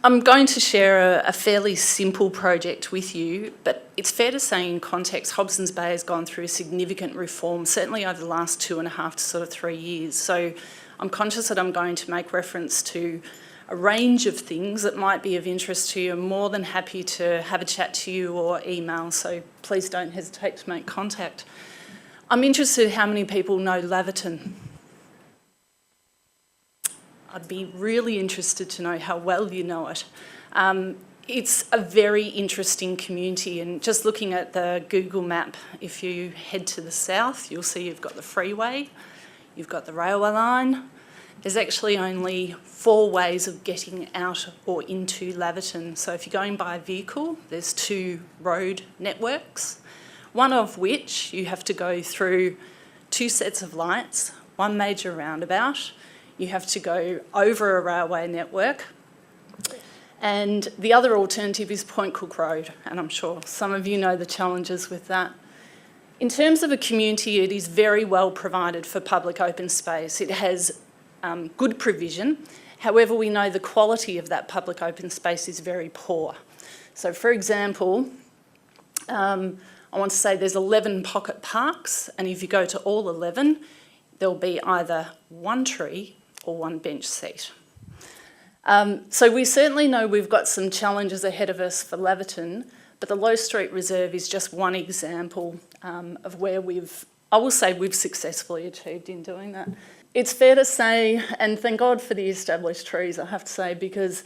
I'm going to share a fairly simple project with you, but it's fair to say in context, Hobsons Bay has gone through significant reform, certainly over the last 2.5 to sort of 3 years. So I'm conscious that I'm going to make reference to a range of things that might be of interest to you. I'm more than happy to have a chat to you or email, so please don't hesitate to make contact. I'm interested in how many people know Laverton. I'd be really interested to know how well you know it. It's a very interesting community, and just looking at the Google map, if you head to the south, you'll see you've got the freeway, you've got the railway line. There's actually only 4 ways of getting out or into Laverton. So if you're going by vehicle, there's 2 road networks, one of which you have to go through 2 sets of lights, 1 major roundabout. You have to go over a railway network, and the other alternative is Point Cook Road, and I'm sure some of you know the challenges with that. In terms of a community, it is very well provided for public open space. It has good provision. However, we know the quality of that public open space is very poor. So for example, I want to say there's 11 pocket parks, and if you go to all 11, there'll be either 1 tree or 1 bench seat. So we certainly know we've got some challenges ahead of us for Laverton, but the Low Street Reserve is just one example of where I will say we've successfully achieved in doing that. It's fair to say, and thank God for the established trees, I have to say, because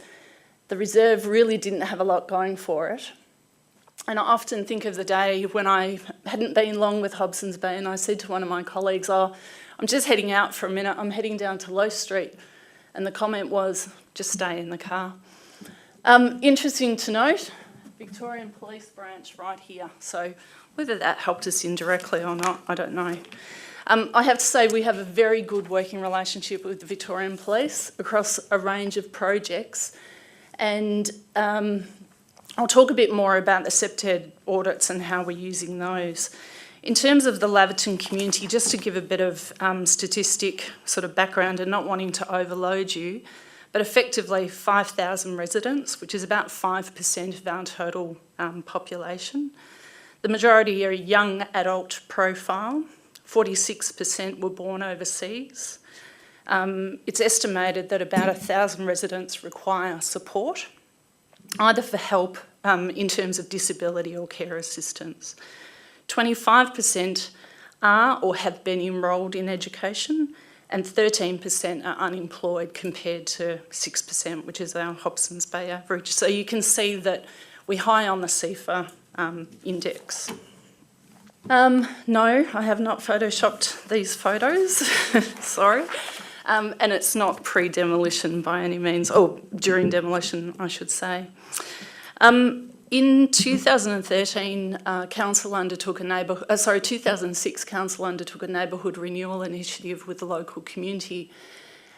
the reserve really didn't have a lot going for it. And I often think of the day when I hadn't been long with Hobsons Bay, and I said to one of my colleagues, "Oh, I'm just heading out for a minute, I'm heading down to Lohse Street." And the comment was, "Just stay in the car." Interesting to note, Victorian Police Branch right here. So whether that helped us indirectly or not, I don't know. I have to say we have a very good working relationship with the Victorian Police across a range of projects. And I'll talk a bit more about the SEPTED audits and how we're using those. In terms of the Laverton community, just to give a bit of statistic sort of background and not wanting to overload you, but effectively 5,000 residents, which is about 5% of our total population. The majority are a young adult profile. 46% were born overseas. It's estimated that about 1,000 residents require support, either for help in terms of disability or care assistance. 25% are or have been enrolled in education, and 13% are unemployed compared to 6%, which is our Hobsons Bay average. So you can see that we're high on the CEFA index. No, I have not photoshopped these photos, sorry. And it's not pre-demolition by any means, or during demolition, I should say. In 2013, 2006, Council undertook a neighbourhood renewal initiative with the local community.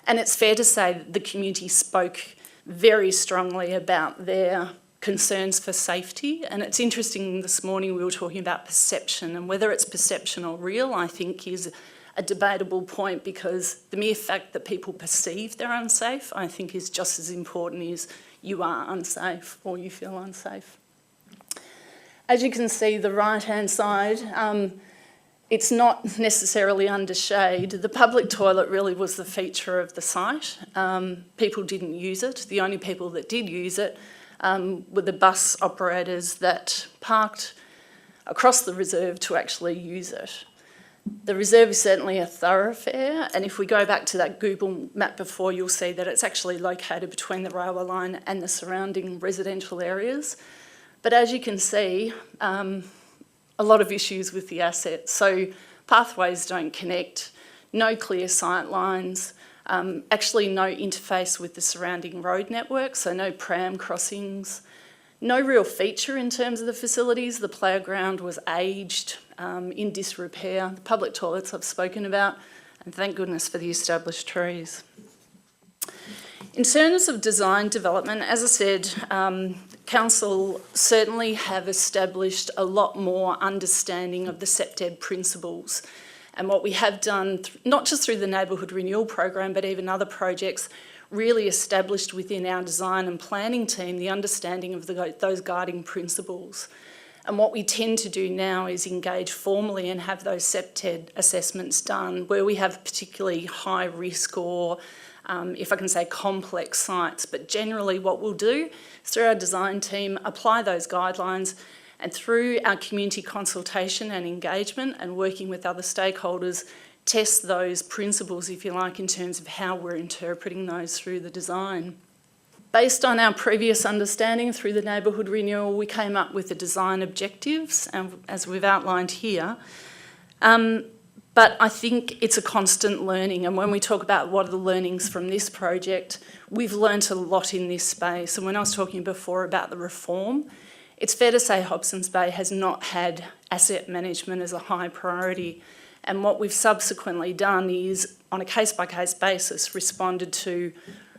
And it's fair to say that the community spoke very strongly about their concerns for safety. And it's interesting, this morning we were talking about perception, and whether it's perception or real, I think is a debatable point, because the mere fact that people perceive they're unsafe, I think is just as important as you are unsafe or you feel unsafe. As you can see, the right-hand side, it's not necessarily under shade. The public toilet really was the feature of the site. People didn't use it. The only people that did use it were the bus operators that parked across the reserve to actually use it. The reserve is certainly a thoroughfare, and if we go back to that Google map before, you'll see that it's actually located between the railway line and the surrounding residential areas. But as you can see, a lot of issues with the asset. So pathways don't connect, no clear sight lines, actually no interface with the surrounding road network, so no pram crossings, no real feature in terms of the facilities. The playground was aged, in disrepair. The public toilets I've spoken about, and thank goodness for the established trees. In terms of design development, as I said, Council certainly have established a lot more understanding of the SEPTED principles. And what we have done, not just through the neighbourhood renewal program, but even other projects, really established within our design and planning team the understanding of those guiding principles. And what we tend to do now is engage formally and have those SEPTED assessments done where we have particularly high risk or, if I can say, complex sites. But generally what we'll do is through our design team, apply those guidelines, and through our community consultation and engagement and working with other stakeholders, test those principles, if you like, in terms of how we're interpreting those through the design. Based on our previous understanding through the neighbourhood renewal, we came up with the design objectives, as we've outlined here. But I think it's a constant learning, and when we talk about what are the learnings from this project, we've learnt a lot in this space. And when I was talking before about the reform, it's fair to say Hobsons Bay has not had asset management as a high priority. And what we've subsequently done is, on a case-by-case basis, responded to,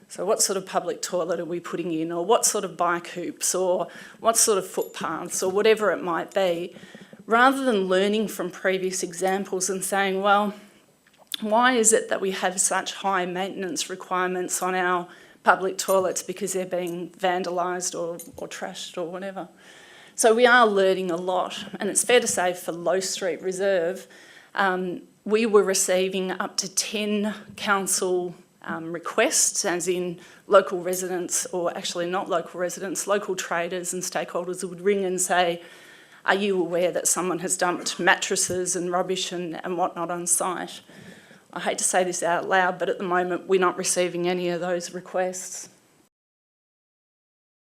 so what sort of public toilet are we putting in, or what sort of bike hoops, or what sort of footpaths, or whatever it might be, rather than learning from previous examples and saying, well, why is it that we have such high maintenance requirements on our public toilets because they're being vandalised or trashed or whatever? So we are learning a lot, and it's fair to say for Lohse Street Reserve, we were receiving up to 10 council requests, as in local residents, or actually not local residents, local traders and stakeholders would ring and say, are you aware that someone has dumped mattresses and rubbish and whatnot on site? I hate to say this out loud, but at the moment we're not receiving any of those requests.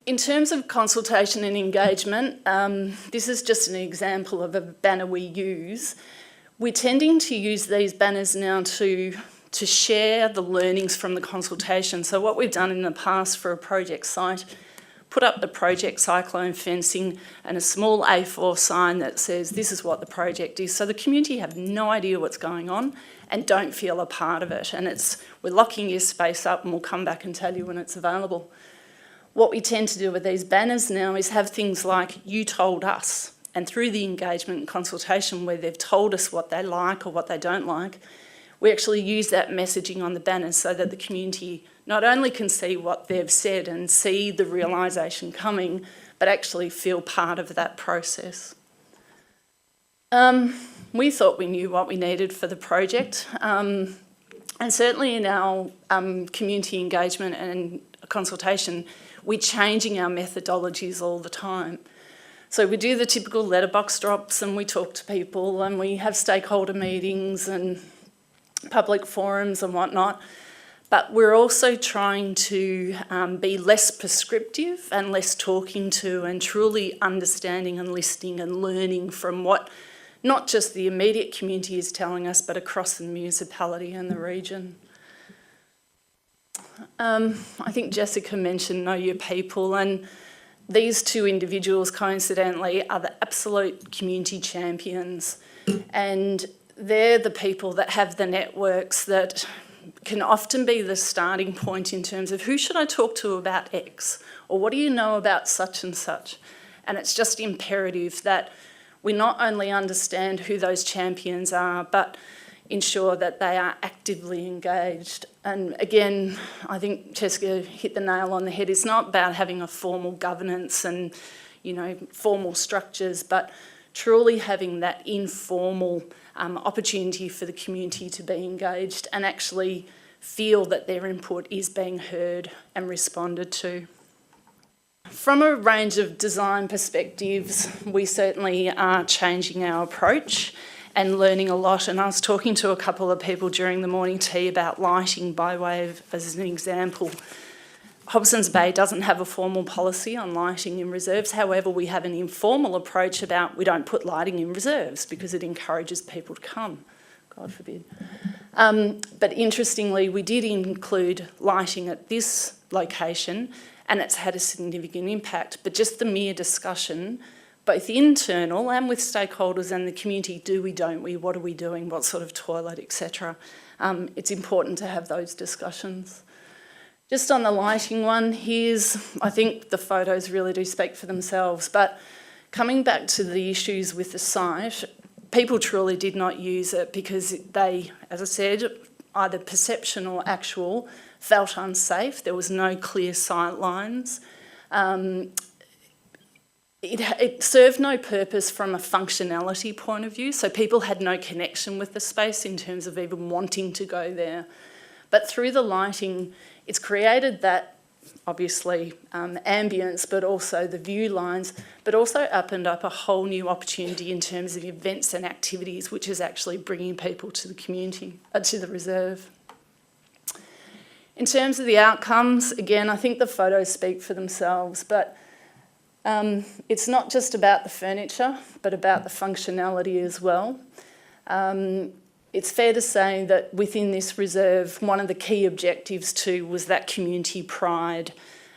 In terms of consultation and engagement, this is just an example of a banner we use. We're tending to use these banners now to share the learnings from the consultation. So what we've done in the past for a project site, put up the project cyclone fencing and a small A4 sign that says this is what the project is. So the community have no idea what's going on and don't feel a part of it. And we're locking your space up, and we'll come back and tell you when it's available. What we tend to do with these banners now is have things like, you told us, and through the engagement and consultation where they've told us what they like or what they don't like, we actually use that messaging on the banners so that the community not only can see what they've said and see the realisation coming, but actually feel part of that process. We thought we knew what we needed for the project, and certainly in our community engagement and consultation, we're changing our methodologies all the time. So we do the typical letterbox drops, and we talk to people, and we have stakeholder meetings and public forums and whatnot. But we're also trying to be less prescriptive and less talking to, and truly understanding and listening and learning from what not just the immediate community is telling us, but across the municipality and the region. I think Jessica mentioned know your people, and these two individuals coincidentally are the absolute community champions, and they're the people that have the networks that can often be the starting point in terms of who should I talk to about X, or what do you know about such and such. And it's just imperative that we not only understand who those champions are, but ensure that they are actively engaged. And again, I think Jessica hit the nail on the head. It's not about having a formal governance and, formal structures, but truly having that informal opportunity for the community to be engaged and actually feel that their input is being heard and responded to. From a range of design perspectives, we certainly are changing our approach and learning a lot. And I was talking to a couple of people during the morning tea about lighting by way of, as an example. Hobsons Bay doesn't have a formal policy on lighting in reserves. However, we have an informal approach about we don't put lighting in reserves because it encourages people to come, God forbid. But interestingly, we did include lighting at this location, and it's had a significant impact. But just the mere discussion, both internal and with stakeholders and the community, do we, don't we, what are we doing, what sort of toilet, etc. It's important to have those discussions. Just on the lighting one, I think the photos really do speak for themselves, but coming back to the issues with the site, people truly did not use it because they, as I said, either perception or actual, felt unsafe. There was no clear sight lines. It served no purpose from a functionality point of view, so people had no connection with the space in terms of even wanting to go there. But through the lighting, it's created that, obviously, ambience, but also the view lines, but also opened up a whole new opportunity in terms of events and activities, which is actually bringing people to the community, to the reserve. In terms of the outcomes, again, I think the photos speak for themselves, but it's not just about the furniture, but about the functionality as well. It's fair to say that within this reserve, one of the key objectives too was that community pride.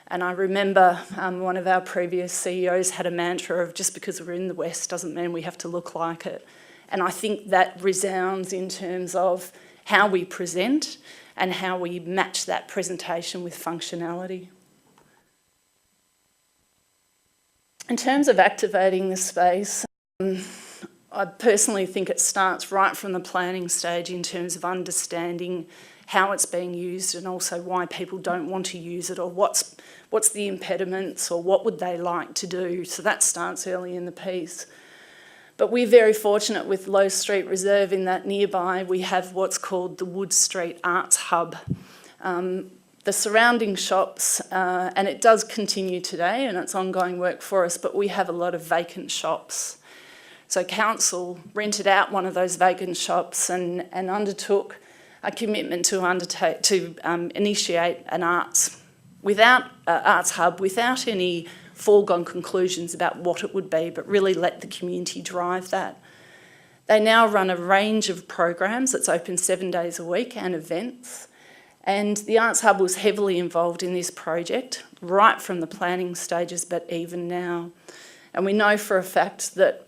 And I remember one of our previous CEOs had a mantra of just because we're in the West doesn't mean we have to look like it. And I think that resounds in terms of how we present and how we match that presentation with functionality. In terms of activating the space, I personally think it starts right from the planning stage in terms of understanding how it's being used and also why people don't want to use it, or what's the impediments, or what would they like to do. So that starts early in the piece. But we're very fortunate with Lohse Street Reserve in that nearby we have what's called the Wood Street Arts Hub. The surrounding shops, and it does continue today and it's ongoing work for us, but we have a lot of vacant shops. So council rented out one of those vacant shops and undertook a commitment to initiate an arts hub without any foregone conclusions about what it would be, but really let the community drive that. They now run a range of programs that's open 7 days a week and events. And the Arts Hub was heavily involved in this project, right from the planning stages, but even now. And we know for a fact that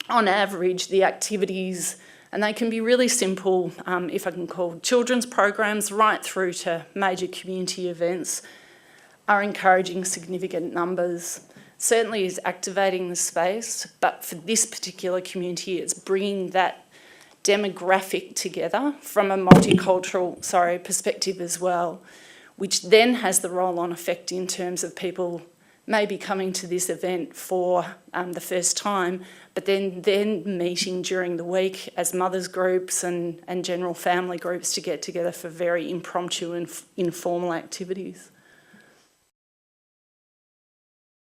on average, the activities, and they can be really simple, if I can call children's programs, right through to major community events, are encouraging significant numbers. Certainly is activating the space, but for this particular community, it's bringing that demographic together from a multicultural perspective as well, which then has the roll-on effect in terms of people maybe coming to this event for the first time, but then meeting during the week as mothers groups and general family groups to get together for very impromptu and informal activities.